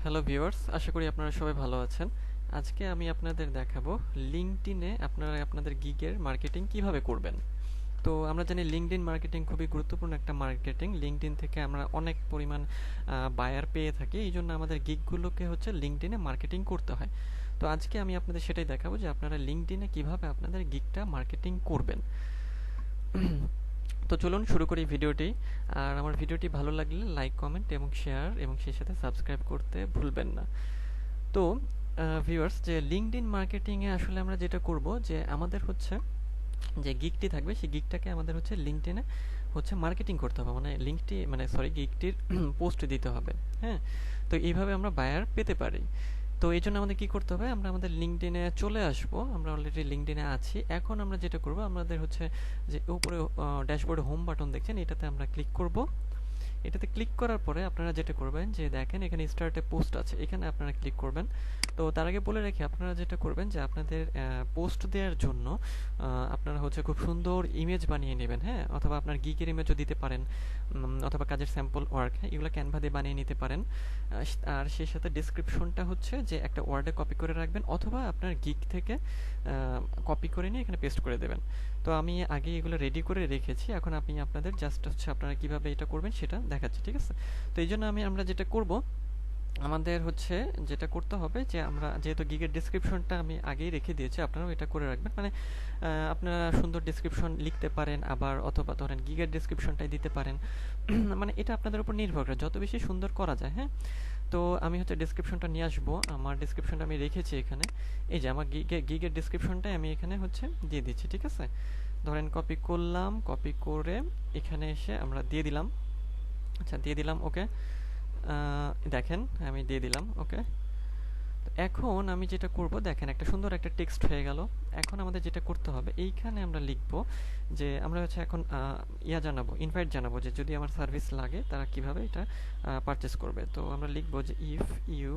Hello viewers, আশা করি আপনারা সবাই ভালো আছেন। আজকে আমি আপনাদের দেখাবো লিঙ্কডইনে আপনারা আপনাদের গিগের মার্কেটিং কিভাবে করবেন। তো আমরা জানি লিঙ্কডইন মার্কেটিং খুবই গুরুত্বপূর্ণ একটা মার্কেটিং। লিঙ্কডইন থেকে আমরা অনেক পরিমাণ বায়ার পেয়ে থাকি। এই জন্য আমাদের গিগগুলোকে হচ্ছে লিঙ্কডইনে মার্কেটিং করতে হয়। তো আজকে আমি আপনাদের সেটাই দেখাবো যে আপনারা লিঙ্কডইনে কিভাবে আপনাদের গিগটা মার্কেটিং করবেন। তো চলুন শুরু করি ভিডিওটি। আর আমার ভিডিওটি ভালো লাগলে লাইক, কমেন্ট এবং শেয়ার এবং সেই সাথে সাবস্ক্রাইব করতে ভুলবেন না। তো ভিউয়ার্স, যে লিঙ্কডইন মার্কেটিংয়ে আসলে আমরা যেটা করব যে আমাদের হচ্ছে যে গিগটি থাকবে সেই গিগটাকে আমাদের হচ্ছে লিঙ্কডইনে হচ্ছে মার্কেটিং করতে হবে, গিগটির পোস্ট দিতে হবে। হ্যাঁ, তো এইভাবে আমরা বায়ার পেতে পারি। তো এই জন্য আমাদের কি করতে হবে, আমরা আমাদের লিঙ্কডইনে চলে আসব। আমরা অলরেডি লিঙ্কডইনে আছি। এখন আমরা যেটা করব, আমাদের হচ্ছে যে উপরে ড্যাশবোর্ডে হোম বাটন দেখছেন, এটাতে আমরা ক্লিক করব। এটাতে ক্লিক করার পরে আপনারা যেটা করবেন যে দেখেন এখানে স্টার্ট এ পোস্ট আছে, এখানে আপনারা ক্লিক করবেন। তো তার আগে বলে রাখি, আপনারা যেটা করবেন যে আপনাদের পোস্ট দেওয়ার জন্য আপনারা হচ্ছে খুব সুন্দর ইমেজ বানিয়ে নেবেন। হ্যাঁ, অথবা আপনার গিগের ইমেজও দিতে পারেন, অথবা কাজের স্যাম্পল ওয়ার্ক, হ্যাঁ, এগুলো ক্যানভা দিয়ে বানিয়ে নিতে পারেন। আর সেই সাথে ডেসক্রিপশনটা হচ্ছে যে একটা ওয়ার্ডে কপি করে রাখবেন, অথবা আপনার গিগ থেকে কপি করে নিয়ে এখানে পেস্ট করে দেবেন। তো আমি আগে এগুলো রেডি করে রেখেছি, এখন আমি আপনাদের জাস্ট হচ্ছে আপনারা কিভাবে এটা করবেন সেটা দেখাচ্ছি, ঠিক আছে? তো এই জন্য আমরা যেটা করব, আমাদের হচ্ছে যেটা করতে হবে যে আমরা যেহেতু গিগের ডেসক্রিপশনটা আমি আগেই রেখে দিয়েছি, আপনারাও এটা করে রাখবেন। মানে আপনারা সুন্দর ডেসক্রিপশন লিখতে পারেন, আবার অথবা ধরেন গিগের ডেসক্রিপশনটাই দিতে পারেন। মানে এটা আপনাদের উপর নির্ভর করে, যত বেশি সুন্দর করা যায়। হ্যাঁ, তো আমি হচ্ছে ডেসক্রিপশনটা নিয়ে আসবো। আমার ডেসক্রিপশনটা আমি রেখেছি এখানে। এই যে আমার গিগের ডেসক্রিপশনটাই আমি এখানে হচ্ছে দিয়ে দিচ্ছি, ঠিক আছে? ধরেন কপি করলাম, কপি করে এখানে এসে আমরা দিয়ে দিলাম। আচ্ছা, দিয়ে দিলাম, ওকে। দেখেন আমি দিয়ে দিলাম, ওকে। তো এখন আমি যেটা করব, দেখেন একটা সুন্দর একটা টেক্সট হয়ে গেল। এখন আমাদের যেটা করতে হবে, এইখানে আমরা লিখব যে আমরা হচ্ছে এখন ইনভাইট জানাবো যে যদি আমার সার্ভিস লাগে তারা কিভাবে এটা পারচেস করবে। তো আমরা লিখব যে if you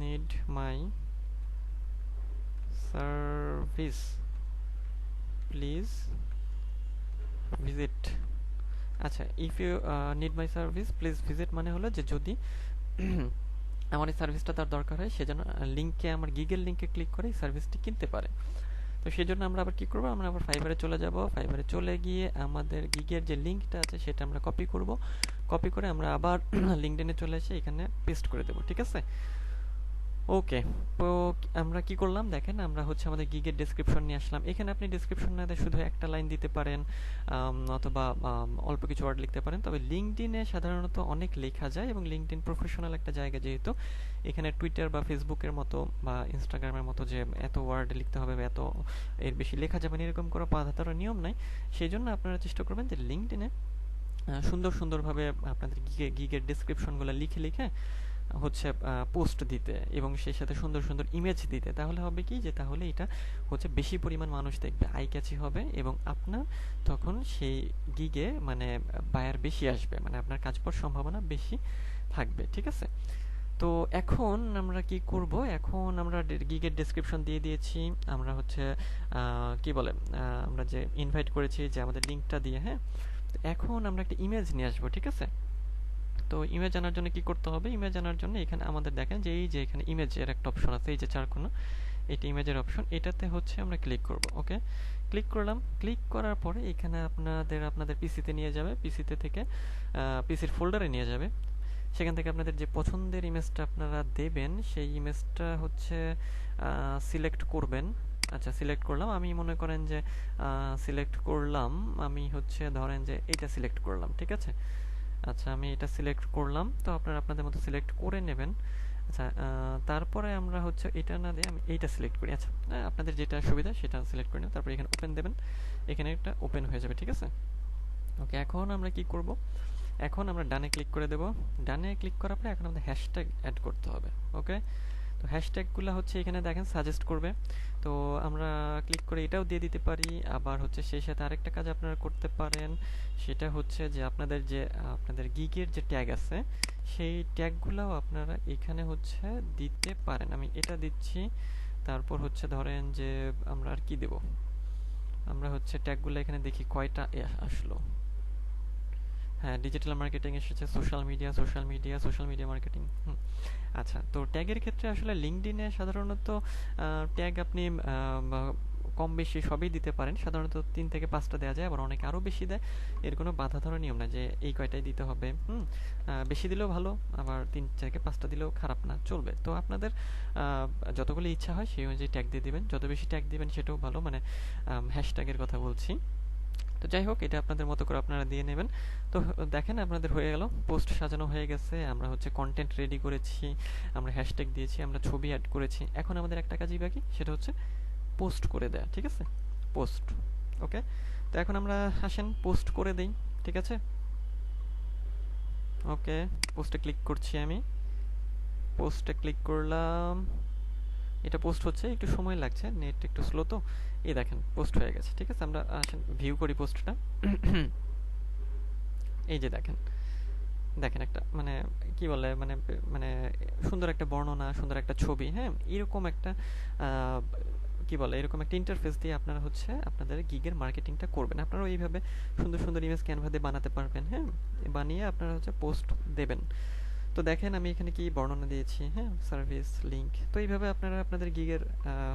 need my service please visit. আচ্ছা, if you need my service please visit মানে হলো যে যদি আমার এই সার্ভিসটা তার দরকার হয়, সেজন্য আমার গিগের লিঙ্কে ক্লিক করে এই সার্ভিসটি কিনতে পারে। তো সেজন্য আমরা আবার কি করব, আমরা আবার ফাইবারে চলে যাব। ফাইবারে চলে গিয়ে আমাদের গিগের যে লিঙ্কটা আছে সেটা আমরা কপি করব। কপি করে আমরা আবার লিঙ্কডইনে চলে এসে এখানে পেস্ট করে দেব, ঠিক আছে? ওকে। তো আমরা কি করলাম, দেখেন আমরা হচ্ছে আমাদের গিগের ডেসক্রিপশন নিয়ে আসলাম। এখানে আপনি ডেসক্রিপশন না দিয়ে শুধু একটা লাইন দিতে পারেন, অথবা অল্প কিছু ওয়ার্ড লিখতে পারেন। তবে লিঙ্কডইনে সাধারণত অনেক লেখা যায়, এবং লিঙ্কডইন প্রফেশনাল একটা জায়গা যেহেতু, এখানে টুইটার বা ফেসবুকের মতো বা ইনস্টাগ্রামের মতো যে এত ওয়ার্ড লিখতে হবে বা এত এর বেশি লেখা যাবে না, এরকম কোনো বাঁধাধরা নিয়ম নাই। সেই জন্য আপনারা চেষ্টা করবেন যে লিঙ্কডইনে সুন্দরভাবে আপনাদের গিগের ডেসক্রিপশনগুলো লিখে লিখে হচ্ছে পোস্ট দিতে, এবং সেই সাথে সুন্দর সুন্দর ইমেজ দিতে। তাহলে হবে কি, যে তাহলে এটা হচ্ছে বেশি পরিমাণ মানুষ দেখবে, আই ক্যাচি হবে, এবং আপনার তখন সেই গিগে মানে বায়ার বেশি আসবে, মানে আপনার কাজ পাওয়ার সম্ভাবনা বেশি থাকবে, ঠিক আছে? তো এখন আমরা কি করব, এখন আমরা গিগের ডেসক্রিপশন দিয়ে দিয়েছি, আমরা হচ্ছে কি বলে আমরা যে ইনভাইট করেছি যে আমাদের লিঙ্কটা দিয়ে। হ্যাঁ, এখন আমরা একটা ইমেজ নিয়ে আসবো, ঠিক আছে? তো ইমেজ আনার জন্য কি করতে হবে, ইমেজ আনার জন্য এখানে আমাদের দেখেন যে এই যে এখানে ইমেজের একটা অপশন আছে, এই যে চারকোনা, এটা ইমেজের অপশন, এটাতে হচ্ছে আমরা ক্লিক করব। ওকে, ক্লিক করলাম। ক্লিক করার পরে এখানে আপনাদের পিসিতে নিয়ে যাবে, পিসিতে থেকে পিসির ফোল্ডারে নিয়ে যাবে। সেখান থেকে আপনাদের যে পছন্দের ইমেজটা আপনারা দেবেন সেই ইমেজটা হচ্ছে সিলেক্ট করবেন। আচ্ছা, সিলেক্ট করলাম। আমি মনে করেন যে সিলেক্ট করলাম, আমি হচ্ছে ধরেন যে এটা সিলেক্ট করলাম, ঠিক আছে? আচ্ছা, আমি এটা সিলেক্ট করলাম। তো আপনারা আপনাদের মতো সিলেক্ট করে নেবেন। আচ্ছা, তারপরে আমরা হচ্ছে এটা না দিয়ে আমি এইটা সিলেক্ট করি। আচ্ছা, আপনাদের যেটা সুবিধা সেটা সিলেক্ট করে নেন। তারপরে এখানে ওপেন দেবেন, এখানে একটা ওপেন হয়ে যাবে, ঠিক আছে? ওকে, এখন আমরা কি করব, এখন আমরা ডানে ক্লিক করে দেব। ডানে ক্লিক করার পরে এখন আমাদের হ্যাশট্যাগ অ্যাড করতে হবে। ওকে, তো হ্যাশট্যাগুলো হচ্ছে এখানে দেখেন সাজেস্ট করবে। তো আমরা ক্লিক করে এটাও দিয়ে দিতে পারি। আবার হচ্ছে সেই সাথে আরেকটা কাজ আপনারা করতে পারেন, সেটা হচ্ছে যে আপনাদের গিগের যে ট্যাগ আছে সেই ট্যাগগুলোও আপনারা এখানে হচ্ছে দিতে পারেন। আমি এটা দিচ্ছি। তারপর হচ্ছে ধরেন যে আমরা আর কি দেব, আমরা হচ্ছে ট্যাগগুলো এখানে দেখি কয়টা আসলো। হ্যাঁ, ডিজিটাল মার্কেটিং এসেছে, সোশ্যাল মিডিয়া মার্কেটিং। আচ্ছা, তো ট্যাগের ক্ষেত্রে আসলে লিঙ্কডইনে সাধারণত ট্যাগ আপনি কম বেশি সবই দিতে পারেন। সাধারণত ৩ থেকে ৫টা দেওয়া যায়, আবার অনেকে আরও বেশি দেয়। এর কোনো বাধা ধরা নিয়ম না যে এই কয়টাই দিতে হবে। বেশি দিলেও ভালো, আবার ৩ থেকে ৫টা দিলেও খারাপ না, চলবে। তো আপনাদের যতগুলো ইচ্ছা হয় সেই অনুযায়ী ট্যাগ দিয়ে দিবেন। যত বেশি ট্যাগ দিবেন সেটাও ভালো, মানে হ্যাশট্যাগের কথা বলছি। তো যাই হোক, এটা আপনাদের মতো করে আপনারা দিয়ে নেবেন। তো দেখেন আপনাদের হয়ে গেল, পোস্ট সাজানো হয়ে গেছে, আমরা হচ্ছে কন্টেন্ট রেডি করেছি, আমরা হ্যাশট্যাগ দিয়েছি, আমরা ছবি অ্যাড করেছি। এখন আমাদের একটা কাজই বাকি, সেটা হচ্ছে পোস্ট করে দেয়া। ঠিক আছে, পোস্ট। ওকে, তো এখন আমরা আসেন পোস্ট করে দেই। ঠিক আছে, ওকে, পোস্টে ক্লিক করছি আমি। পোস্টে ক্লিক করলাম, এটা পোস্ট হচ্ছে, একটু সময় লাগছে, নেট একটু স্লো তো। এই দেখেন পোস্ট হয়ে গেছে। ঠিক আছে, আমরা আসেন ভিউ করি পোস্টটা। এই যে দেখেন, দেখেন একটা মানে কি বলে মানে মানে সুন্দর একটা বর্ণনা, সুন্দর একটা ছবি, হ্যাঁ, এরকম একটা আহ, কি বলে এরকম একটা ইন্টারফেস দিয়ে আপনারা হচ্ছে আপনাদের গিগের মার্কেটিংটা করবেন। আপনারা এইভাবে সুন্দর সুন্দর ইমেজ ক্যানভা দিয়ে বানাতে পারবেন, হ্যাঁ, বানিয়ে আপনারা হচ্ছে পোস্ট দেবেন। তো দেখেন আমি এখানে কি বর্ণনা দিয়েছি, হ্যাঁ, সার্ভিস লিংক। তো এইভাবে আপনারা আপনাদের গিগের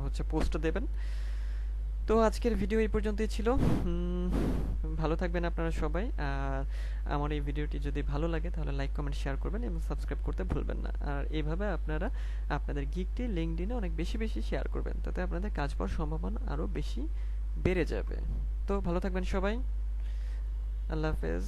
হচ্ছে পোস্ট দেবেন। তো আজকের ভিডিও এই পর্যন্তই ছিল। ভালো থাকবেন আপনারা সবাই। আর আমার এই ভিডিওটি যদি ভালো লাগে তাহলে লাইক, কমেন্ট, শেয়ার করবেন এবং সাবস্ক্রাইব করতে ভুলবেন না। আর এইভাবে আপনারা আপনাদের গিগটি লিঙ্কডইনে অনেক বেশি বেশি শেয়ার করবেন, তাতে আপনাদের কাজ পাওয়ার সম্ভাবনা আরও বেশি বেড়ে যাবে। তো ভালো থাকবেন সবাই। আল্লাহ হাফেজ।